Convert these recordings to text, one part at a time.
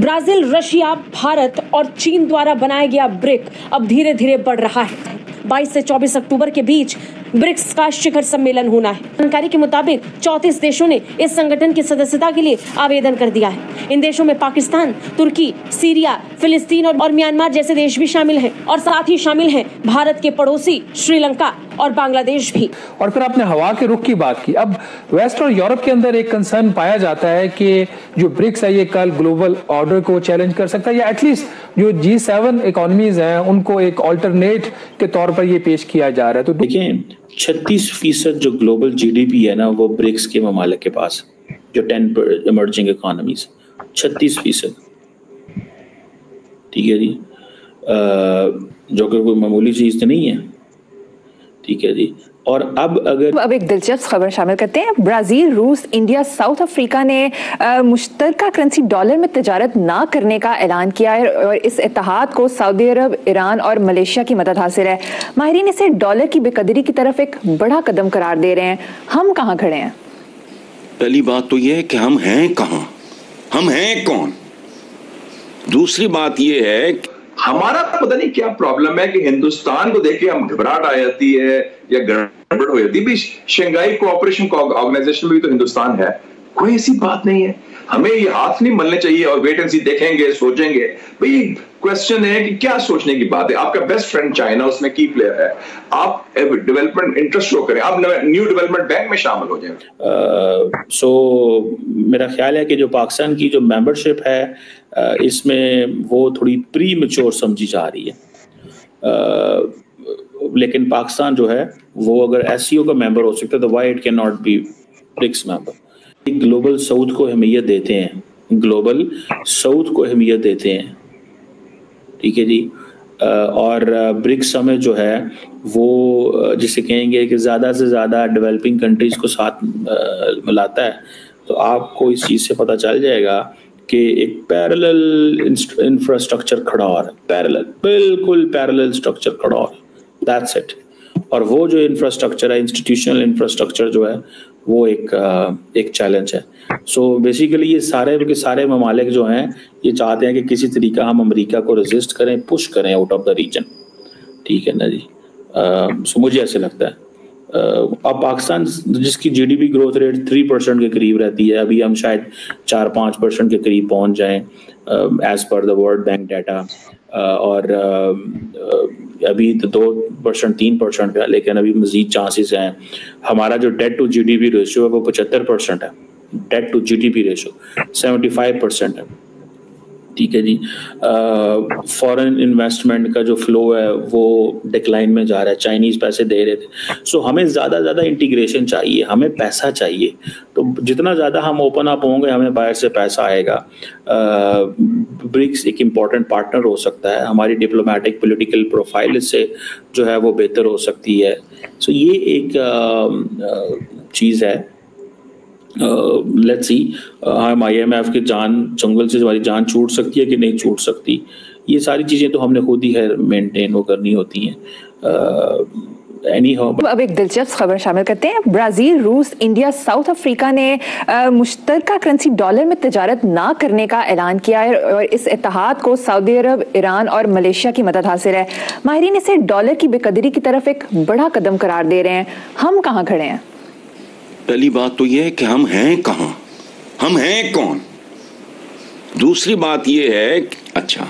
Brazil, Russia, Bharat और चीन द्वारा बनाया गया ब्रिक अब धीरे धीरे बढ़ रहा है। 22 से 24 अक्टूबर के बीच ब्रिक्स का शिखर सम्मेलन होना है। जानकारी के मुताबिक 34 देशों ने इस संगठन की सदस्यता के लिए आवेदन कर दिया है। इन देशों में पाकिस्तान, तुर्की, सीरिया, फिलिस्तीन और म्यांमार जैसे देश भी शामिल हैं और साथ ही शामिल हैं भारत के पड़ोसी श्रीलंका और बांग्लादेश भी। और फिर आपने हवा के रुख की बात की। अब वेस्ट और यूरोप के अंदर एक कंसर्न पाया जाता है कि जो ब्रिक्स है ये कल ग्लोबल ऑर्डर को चैलेंज कर सकता है, या एटलीस्ट जो G7 इकोनॉमीज हैं उनको एक ऑल्टरनेट के तौर पर ये पेश किया जा रहा है। तो देखिए 36% जो ग्लोबल GDP है ना वो ब्रिक्स के ममालिक के पास, जो 10 इमर्जिंग इकोनॉमीज, 36%। ठीक है जी, जो कि कोई मामूली चीज तो नहीं है। ठीक है जी। और अब एक दिलचस्प खबर शामिल करते हैं। ब्राजील, रूस, इंडिया, साउथ अफ्रीका ने मुश्तरका करेंसी डॉलर में तजारत ना करने का ऐलान किया है और इस इत्तेहाद को सऊदी अरब, ईरान और मलेशिया की मदद हासिल है। माहिरीन इसे डॉलर की बेकदरी की तरफ एक बड़ा कदम करार दे रहे हैं। हम कहाँ खड़े हैं? पहली बात तो यह है कि हम हैं कहाँ, हम हैं कौन। दूसरी बात यह है कि हमारा पता नहीं क्या प्रॉब्लम है कि हिंदुस्तान को देख के हम घबराहट आ जाती है या गड़बड़ हो जाती है। शंघाई कोऑपरेशन ऑर्गेनाइजेशन में भी तो हिंदुस्तान है, कोई ऐसी बात नहीं है। हमें ये हाथ नहीं मलने चाहिए और वेट एंड सी देखेंगे, सोचेंगे। भाई क्वेश्चन है कि क्या सोचने की बात है। आपका बेस्ट फ्रेंड चाइना उसमें की प्लेयर है, आप डेवलपमेंट इंटरेस्ट शो करें, आप न्यू डेवलपमेंट बैंक में शामिल हो जाए। सो मेरा ख्याल है कि जो पाकिस्तान की जो मेंबरशिप है इसमें वो थोड़ी प्री मैच्योर समझी जा रही है। लेकिन पाकिस्तान जो है वो अगर SCO का मेंबर हो सकता है तो why it can not be BRICS member. Global south को अहमियत देते हैं, ग्लोबल साउथ को अहमियत देते हैं। ठीक है जी। और ब्रिक्स समिट जो है वो जिसे कहेंगे कि ज़्यादा से ज़्यादा डेवलपिंग कंट्रीज़ को साथ मिलाता है। तो आपको इस चीज़ से पता चल जाएगा कि एक पैरेलल इंफ्रास्ट्रक्चर खड़ा हो रहा है, पैरेलल, बिल्कुल पैरेलल स्ट्रक्चर खड़ा हो रहा है। That's it. और वो जो इंफ्रास्ट्रक्चर है, इंस्टीट्यूशनल इंफ्रास्ट्रक्चर जो है वो एक चैलेंज है। सो बेसिकली ये सारे ममालिक जो हैं ये चाहते हैं कि किसी तरीका हम अमेरिका को रेजिस्ट करें, पुश करें आउट ऑफ द रीजन। ठीक है ना जी। सो मुझे ऐसे लगता है अब पाकिस्तान जिसकी GDP ग्रोथ रेट 3% के करीब रहती है, अभी हम शायद 4-5% के करीब पहुंच जाएं as per the world bank data. और अभी तो 2% 3% का, लेकिन अभी मजीद चांसेस हैं। हमारा जो डेट टू GDP रेशियो है वो 75% है, डेट टू GDP रेशियो 75% है। ठीक है जी। फॉरेन इन्वेस्टमेंट का जो फ्लो है वो डिक्लाइन में जा रहा है, चाइनीज पैसे दे रहे थे। सो हमें ज़्यादा इंटीग्रेशन चाहिए, हमें पैसा चाहिए। तो जितना ज़्यादा हम ओपन अप होंगे हमें बाहर से पैसा आएगा। ब्रिक्स एक इम्पॉर्टेंट पार्टनर हो सकता है, हमारी डिप्लोमेटिक पॉलिटिकल प्रोफाइल इससे जो है वो बेहतर हो सकती है। सो ये एक चीज़ है। लेट्स सी हम IMF के जंगल से हमारी जान छूट सकती है कि नहीं छूट सकती। ये सारी चीज़ें तो हमने खुद ही है मेंटेन वो करनी होती हैं। अब एक दिलचस्प खबर शामिल करते हैं। ब्राजील, रूस, इंडिया, साउथ अफ्रीका ने मुश्तरका करेंसी डॉलर में तजारत ना करने का ऐलान किया है और इस इत्तेहाद को सऊदी अरब, ईरान और मलेशिया की मदद हासिल है। माहिरीन इसे डॉलर की बेकदरी की तरफ एक बड़ा कदम करार दे रहे हैं। हम कहाँ खड़े हैं? पहली बात तो यह है कि हम हैं कहाँ, हम हैं कौन। दूसरी बात यह है कि अच्छा,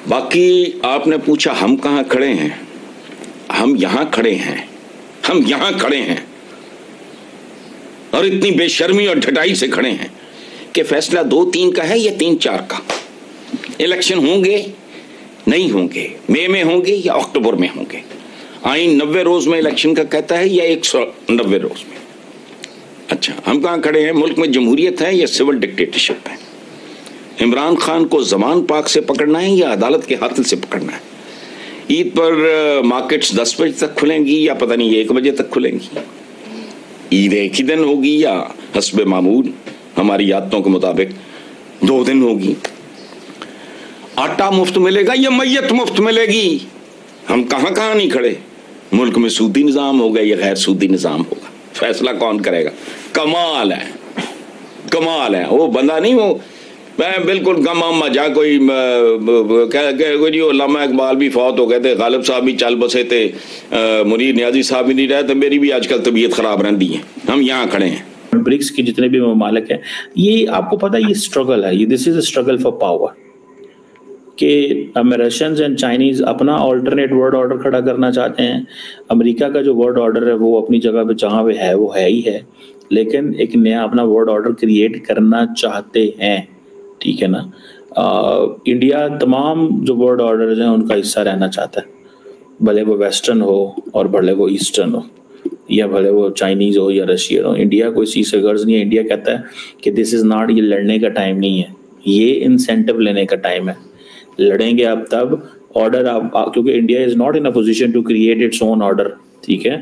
बाकी आपने पूछा हम कहाँ खड़े हैं। हम यहां खड़े हैं, हम यहां खड़े हैं और इतनी बेशर्मी और ढटाई से खड़े हैं कि फैसला 2-3 का है या 3-4 का। इलेक्शन होंगे नहीं होंगे, मई में होंगे या अक्टूबर में होंगे। आईन 90 रोज में इलेक्शन का कहता है या 190 रोज में। अच्छा, हम कहाँ खड़े हैं? मुल्क में जमहूरियत है या सिविल डिक्टेटरशिप है? इमरान खान को जमान पाक से पकड़ना है या अदालत के हाथ से पकड़ना है? ईद पर मार्केट्स 10 बजे तक खुलेंगी या पता नहीं 1 बजे तक खुलेंगी? ईद एक ही दिन होगी या हस्बे मामूल हमारी यादों के मुताबिक 2 दिन होगी? आटा मुफ्त मिलेगा या मैयत मुफ्त मिलेगी? हम कहाँ नहीं खड़े। मुल्क में सूदी निज़ाम होगा या गैर सूदी निज़ाम होगा, फैसला कौन करेगा? कमाल है, कमाल है। वो बंदा नहीं, वो मैं बिल्कुल गम मजा कोई कोई अल्लामा इकबाल भी फौत हो गए थे, गालिब साहब भी चल बसे थे, मुनीर नियाजी साहब भी नहीं रहे, तो मेरी भी आजकल तबीयत खराब रहती है। हम यहाँ खड़े हैं। ब्रिक्स के जितने भी ममालिक हैं, ये आपको पता है ये स्ट्रगल है, ये this is a struggle for power कि अमेरिकन्स एंड चाइनीज अपना ऑल्टरनेट वर्ल्ड ऑर्डर खड़ा करना चाहते हैं। अमेरिका का जो वर्ल्ड ऑर्डर है वो अपनी जगह पे जहाँ पे है वो है ही है, लेकिन एक नया अपना वर्ल्ड ऑर्डर क्रिएट करना चाहते हैं, ठीक है ना। इंडिया तमाम जो वर्ल्ड ऑर्डर हैं उनका हिस्सा रहना चाहता है, भले वो वेस्टर्न हो और भले वो ईस्टर्न हो, या भले वो चाइनीज हो या रशियन हो। इंडिया कोई चीज़ से गर्ज नहीं है। इंडिया कहता है कि दिस इज़ नॉट, ये लड़ने का टाइम नहीं है, ये इंसेंटिव लेने का टाइम है। लड़ेंगे आप तब ऑर्डर क्योंकि India is not in a position to create its own order, ठीक है।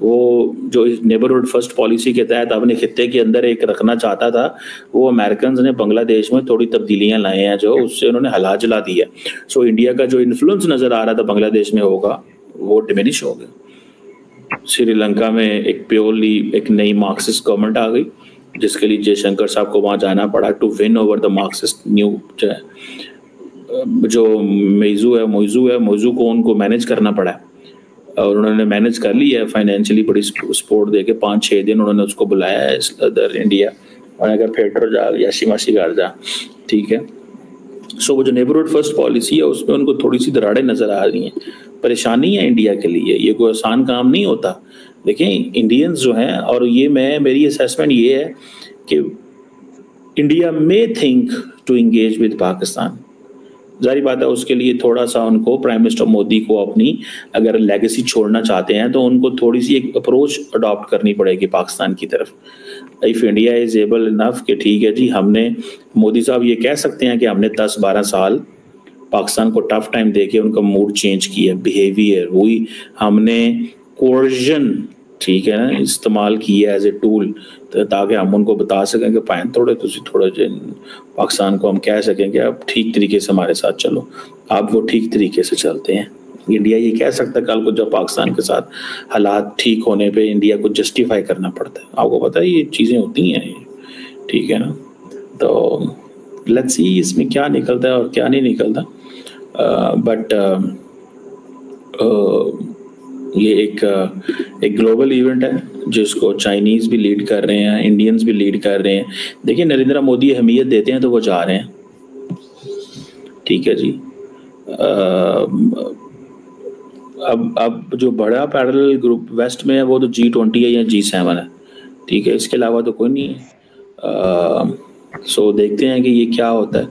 वो जो नेबरहुड फर्स्ट पॉलिसी के तहत अपने खित्ते के अंदर एक रखना चाहता था, वो अमेरिकन ने बांग्लादेश में थोड़ी तब्दीलियां लाए हैं जो उससे उन्होंने हला जला दिया। सो इंडिया का जो इन्फ्लुएंस नज़र आ रहा था बांग्लादेश में होगा वो डिमिनिश हो गया। श्रीलंका में एक प्योरली एक नई मार्क्सिस्ट गवर्नमेंट आ गई, जिसके लिए जयशंकर साहब को वहाँ जाना पड़ा to win over the Marxist new जो मोइजू को उनको मैनेज करना पड़ा है, और उन्होंने मैनेज कर लिया है फाइनेंशियली, बड़ी सपोर्ट दे के 5-6 दिन उन्होंने उसको बुलाया है इधर इंडिया, और अगर फेडर जा या शिमाशी घर जा, ठीक है। सो वो जो नेबरहुड फर्स्ट पॉलिसी है उसमें उनको थोड़ी सी दरारें नज़र आ रही हैं। परेशानी है इंडिया के लिए, ये कोई आसान काम नहीं होता। देखिए इंडियंस जो हैं, और ये मेरी असेसमेंट ये है कि इंडिया में think to engage with Pakistan. जारी बात है उसके लिए थोड़ा सा उनको प्राइम मिनिस्टर मोदी को अपनी अगर लेगेसी छोड़ना चाहते हैं तो उनको थोड़ी सी एक अप्रोच अडॉप्ट करनी पड़ेगी पाकिस्तान की तरफ। If India is able enough कि ठीक है जी, हमने मोदी साहब ये कह सकते हैं कि हमने 10-12 साल पाकिस्तान को टफ टाइम दे के उनका मूड चेंज किया, बिहेवियर वही हमने कोर्जन, ठीक है ना, इस्तेमाल किया एज ए टूल, ताकि हम उनको बता सकें कि पाएं थोड़े पाकिस्तान को हम कह सकें कि आप ठीक तरीके से हमारे साथ चलो। आप वो ठीक तरीके से चलते हैं। इंडिया ये कह सकता है कल को जब पाकिस्तान के साथ हालात ठीक होने पे इंडिया को जस्टिफाई करना पड़ता है। आपको पता है ये चीज़ें होती हैं, ठीक है ना। तो लेट्स सी इसमें क्या निकलता है और क्या नहीं निकलता। बट ये एक ग्लोबल इवेंट है जिसको चाइनीज़ भी लीड कर रहे हैं, इंडियंस भी लीड कर रहे हैं। देखिए नरेंद्र मोदी अहमियत देते हैं तो वो जा रहे हैं, ठीक है जी। अब जो बड़ा पैरेलल ग्रुप वेस्ट में है वो तो G20 है या G7 है, ठीक है, इसके अलावा तो कोई नहीं है। सो देखते हैं कि ये क्या होता है।